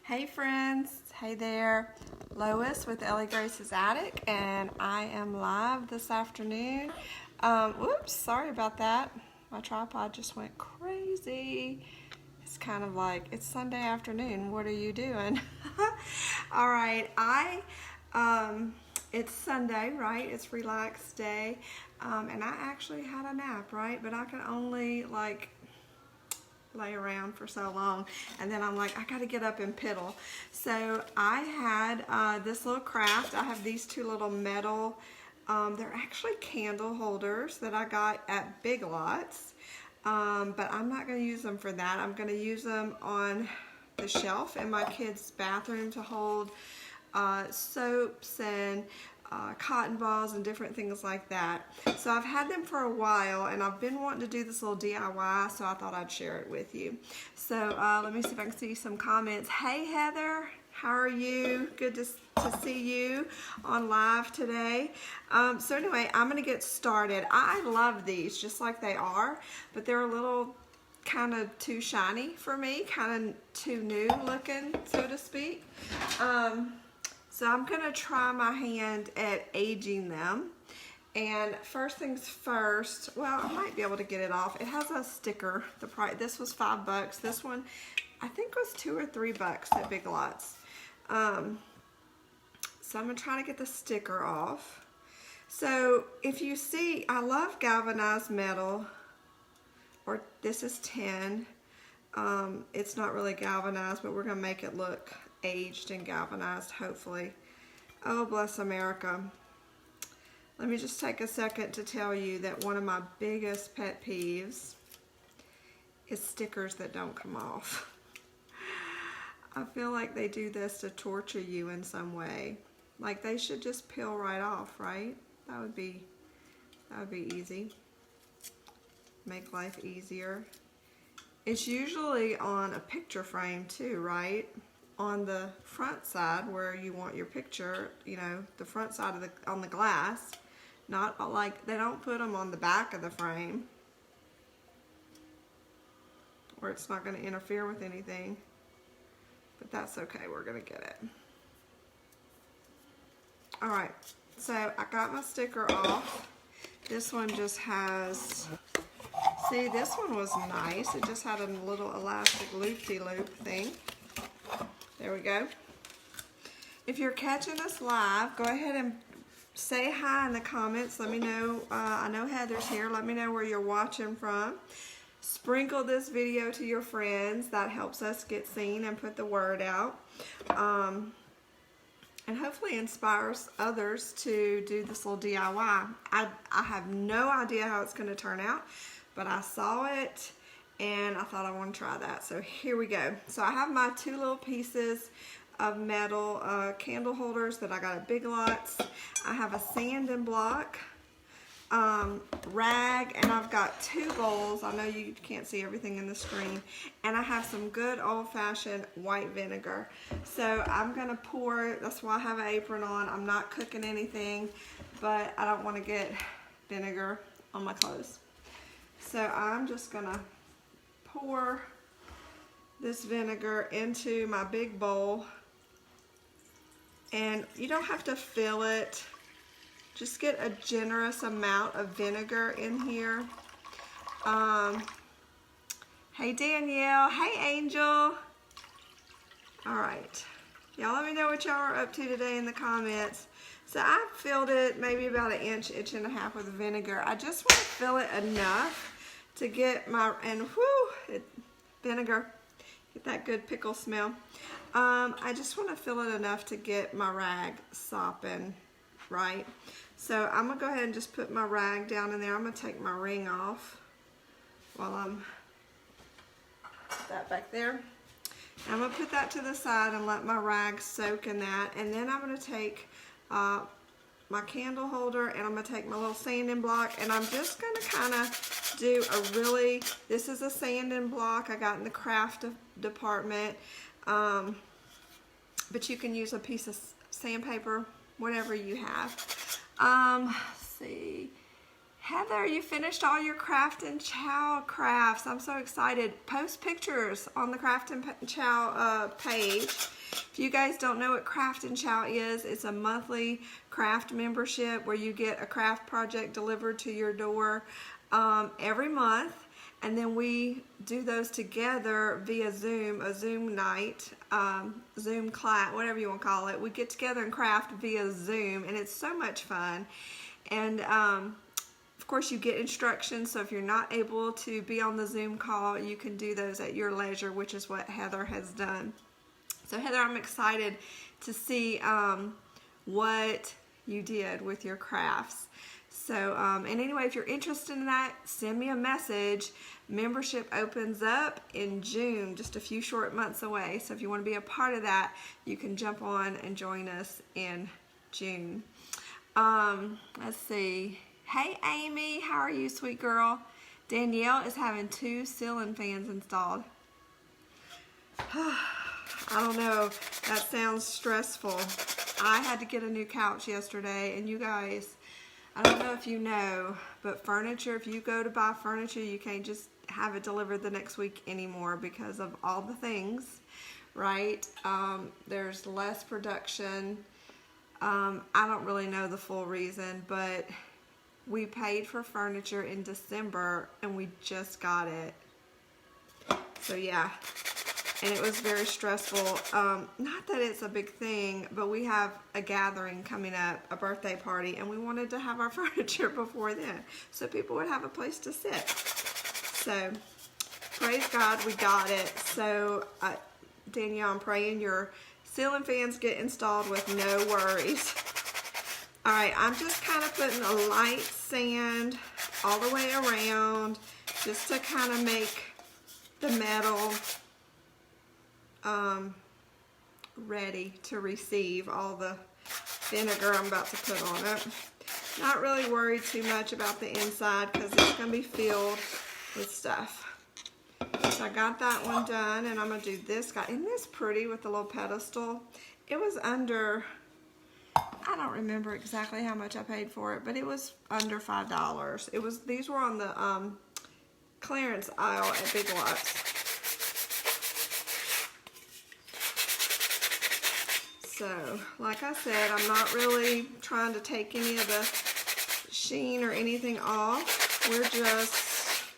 Hey friends, hey there, Lois with Ellie Grace's Attic, and I am live this afternoon. Whoops, sorry about that. My tripod just went crazy. It's kind of like, it's Sunday afternoon, what are you doing? All right, it's Sunday, right? It's relaxed day, and I actually had a nap, right? But I can only lay around for so long, and then I'm like, I gotta get up and piddle. So I had this little craft. I have these two little metal, they're actually candle holders that I got at Big Lots, but I'm not gonna use them for that. I'm gonna use them on the shelf in my kids' bathroom to hold soaps and cotton balls and different things like that. So I've had them for a while, and I've been wanting to do this little DIY, so I thought I'd share it with you. So let me see if I can see some comments. Hey Heather, how are you? Good to see you on live today. So anyway, I'm gonna get started. I love these just like they are, but they're a little kind of too shiny for me, kind of too new looking, so to speak. So I'm gonna try my hand at aging them. And first things first, well, I might be able to get it off. It has a sticker. The price, this was $5. This one, I think was $2 or $3 at Big Lots. So I'm gonna try to get the sticker off. So if you see, I love galvanized metal, or this is tin. It's not really galvanized, but we're gonna make it look aged and galvanized, hopefully. Oh, bless America. Let me just take a second to tell you that one of my biggest pet peeves is stickers that don't come off. I feel like they do this to torture you in some way. Like they should just peel right off, right? That would be easy. Make life easier. It's usually on a picture frame too, right? On the front side where you want your picture, you know, the front side of on the glass. Not like, they don't put them on the back of the frame, where it's not going to interfere with anything. But that's okay, we're going to get it. Alright, so I got my sticker off. This one just has, see, this one was nice. It just had a little elastic loop-de-loop thing. There we go. If you're catching us live, go ahead and say hi in the comments. Let me know. I know Heather's here. Let me know where you're watching from. Sprinkle this video to your friends. That helps us get seen and put the word out. And hopefully inspires others to do this little DIY. I have no idea how it's going to turn out, but I saw it and I thought I want to try that. So here we go. So I have my two little pieces of metal candle holders that I got at Big Lots. I have a sanding block, rag, and I've got two bowls. I know you can't see everything in the screen. And I have some good old-fashioned white vinegar. So I'm gonna pour, that's why I have an apron on. I'm not cooking anything, but I don't want to get vinegar on my clothes. So I'm just gonna pour this vinegar into my big bowl, and you don't have to fill it. Just get a generous amount of vinegar in here. Hey Danielle, hey Angel. All right, y'all let me know what y'all are up to today in the comments. So I filled it maybe about an inch and a half with vinegar. I just want to fill it enough to get my, and whoo, vinegar, get that good pickle smell. I just want to fill it enough to get my rag sopping, right? So I'm gonna go ahead and just put my rag down in there. I'm gonna take my ring off while I'm, put that back there. I'm gonna put that to the side and let my rag soak in that. And then I'm gonna take my candle holder, and I'm gonna take my little sanding block, and I'm just gonna kind of do a really, this is a sanding block I got in the craft department, but you can use a piece of sandpaper, whatever you have. Let's see, Heather, you finished all your Craft and Chow crafts. I'm so excited. Post pictures on the Craft and Chow page. If you guys don't know what Craft and Chow is, it's a monthly craft membership where you get a craft project delivered to your door every month. And then we do those together via Zoom, a Zoom night, Zoom class, whatever you want to call it. We get together and craft via Zoom, and it's so much fun. And of course, you get instructions, so if you're not able to be on the Zoom call, you can do those at your leisure, which is what Heather has done. So Heather, I'm excited to see what you did with your crafts. So, and anyway, if you're interested in that, send me a message. Membership opens up in June, just a few short months away. So if you want to be a part of that, you can jump on and join us in June. Let's see. Hey, Amy, how are you, sweet girl? Danielle is having 2 ceiling fans installed. I don't know. That sounds stressful. I had to get a new couch yesterday, and you guys, I don't know if you know, but furniture, if you go to buy furniture, you can't just have it delivered the next week anymore because of all the things, right? There's less production. I don't really know the full reason, but we paid for furniture in December and we just got it. So yeah, and it was very stressful. Not that it's a big thing, but we have a gathering coming up, a birthday party, and we wanted to have our furniture before then so people would have a place to sit. So praise God, we got it. So Danielle, I'm praying your ceiling fans get installed with no worries. All right, I'm just kind of putting a light sand all the way around just to kind of make the metal ready to receive all the vinegar I'm about to put on it. Not really worried too much about the inside because it's going to be filled with stuff. So I got that one done, and I'm going to do this guy. Isn't this pretty with the little pedestal? It was under, I don't remember exactly how much I paid for it, but it was under $5. It was, these were on the clearance aisle at Big Lots. So, like I said, I'm not really trying to take any of the sheen or anything off. We're just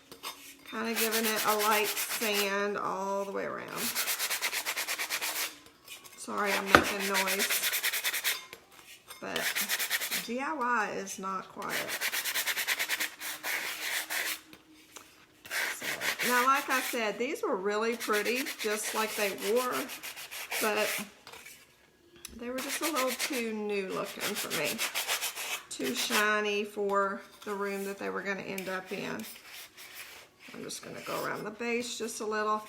kind of giving it a light sand all the way around. Sorry, I'm making noise, but DIY is not quiet. So, now, like I said, these were really pretty, just like they were, but they were just a little too new looking for me. Too shiny for the room that they were going to end up in. I'm just going to go around the base just a little.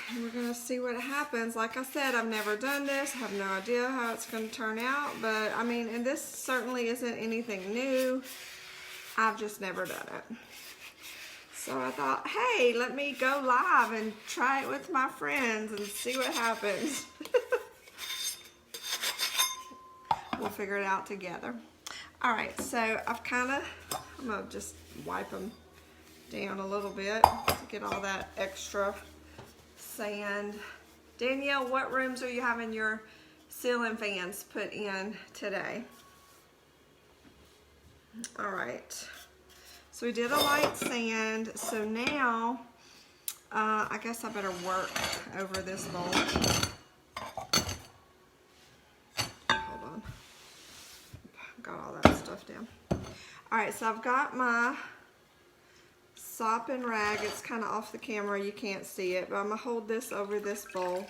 And we're going to see what happens. Like I said, I've never done this. I have no idea how it's going to turn out. But, I mean, and this certainly isn't anything new. I've just never done it. So I thought, hey, let me go live and try it with my friends and see what happens. We'll figure it out together. All right, so I've kind of, I'm going to just wipe them down a little bit to get all that extra sand. Danielle, what rooms are you having your ceiling fans put in today? All right, so we did a light sand. So now, I guess I better work over this bowl. Got all that stuff down. All right, so I've got my sopping rag. It's kind of off the camera, you can't see it, but I'm gonna hold this over this bowl,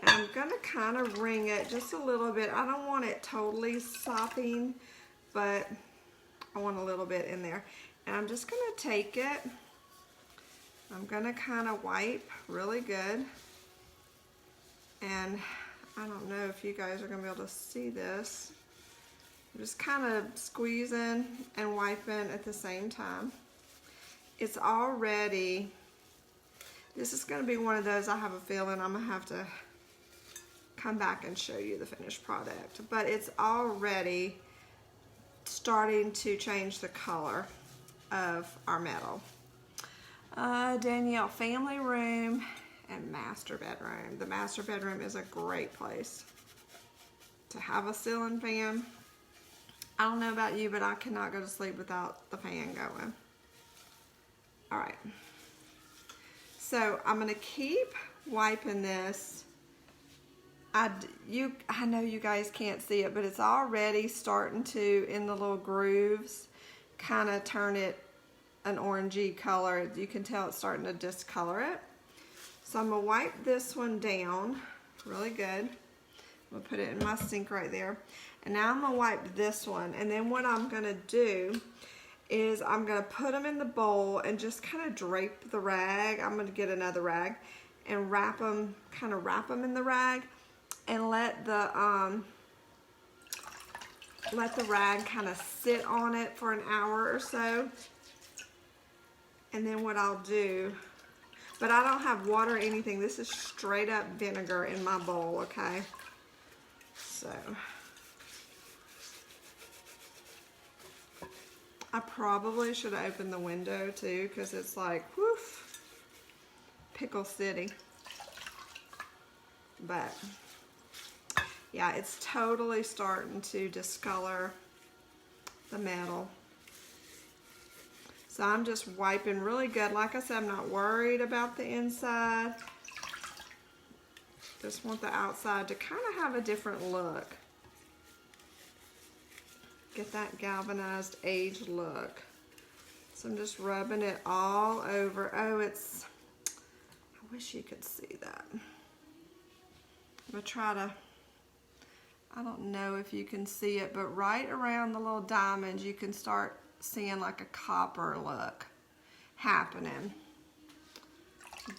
and I'm gonna kind of wring it just a little bit. I don't want it totally sopping, but I want a little bit in there. And I'm just gonna take it, I'm gonna kind of wipe really good, and I don't know if you guys are gonna be able to see this. I'm just kind of squeezing and wiping at the same time. It's already, this is going to be one of those, I have a feeling I'm going to have to come back and show you the finished product. But it's already starting to change the color of our metal. Danielle, family room and master bedroom. The master bedroom is a great place to have a ceiling fan. I don't know about you, but I cannot go to sleep without the fan going. All right. So I'm gonna keep wiping this. I know you guys can't see it, but it's already starting to, in the little grooves, kind of turn it an orangey color. You can tell it's starting to discolor it. So I'm gonna wipe this one down really good. I'm gonna put it in my sink right there. And now I'm gonna wipe this one. And then what I'm gonna do is I'm gonna put them in the bowl and just kind of drape the rag. I'm gonna get another rag and wrap them in the rag and let the rag kind of sit on it for an hour or so. And then what I'll do, but I don't have water or anything. This is straight up vinegar in my bowl, okay? So I probably should have opened the window too, because it's like, woof, Pickle City. But yeah, it's totally starting to discolor the metal. So I'm just wiping really good. Like I said, I'm not worried about the inside. Just want the outside to kind of have a different look. Get that galvanized age look. So I'm just rubbing it all over. Oh, I wish you could see that. I'm gonna try to, I don't know if you can see it, but right around the little diamonds, you can start seeing like a copper look happening.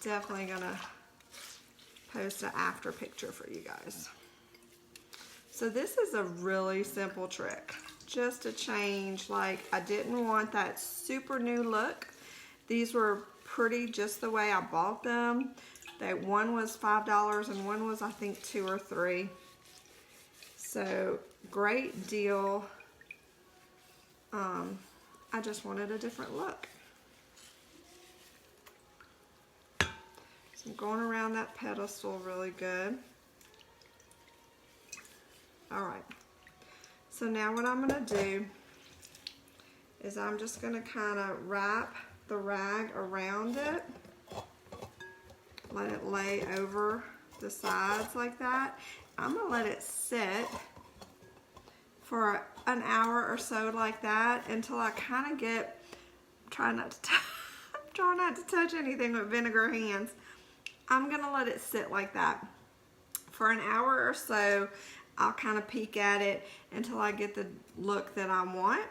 Definitely gonna post an after picture for you guys. So this is a really simple trick, just to change, like I didn't want that super new look. These were pretty just the way I bought them. That one was $5 and one was I think $2 or $3. So great deal. I just wanted a different look. So I'm going around that pedestal really good. All right. So now what I'm gonna do is I'm just gonna kind of wrap the rag around it. Let it lay over the sides like that. I'm gonna let it sit for an hour or so like that until I kind of get, try not to touch anything with vinegar hands. I'm gonna let it sit like that for an hour or so. I'll kind of peek at it until I get the look that I want,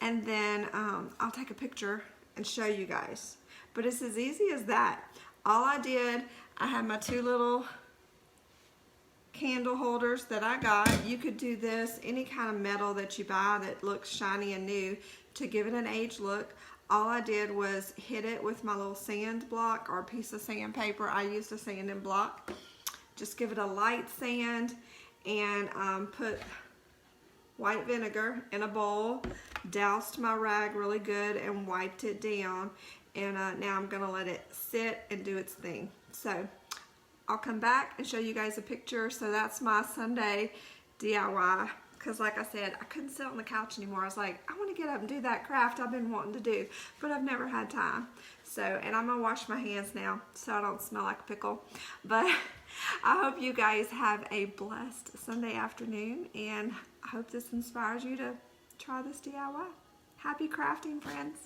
and then I'll take a picture and show you guys. But it's as easy as that. All I did, I had my two little candle holders that I got. You could do this, any kind of metal that you buy that looks shiny and new, to give it an age look. All I did was hit it with my little sand block or piece of sandpaper. I used a sanding block. Just give it a light sand and put white vinegar in a bowl, doused my rag really good and wiped it down. And now I'm gonna let it sit and do its thing. So I'll come back and show you guys a picture. So that's my Sunday DIY. Because like I said, I couldn't sit on the couch anymore. I was like, I want to get up and do that craft I've been wanting to do, but I've never had time. So, and I'm going to wash my hands now so I don't smell like a pickle. But I hope you guys have a blessed Sunday afternoon, and I hope this inspires you to try this DIY. Happy crafting, friends.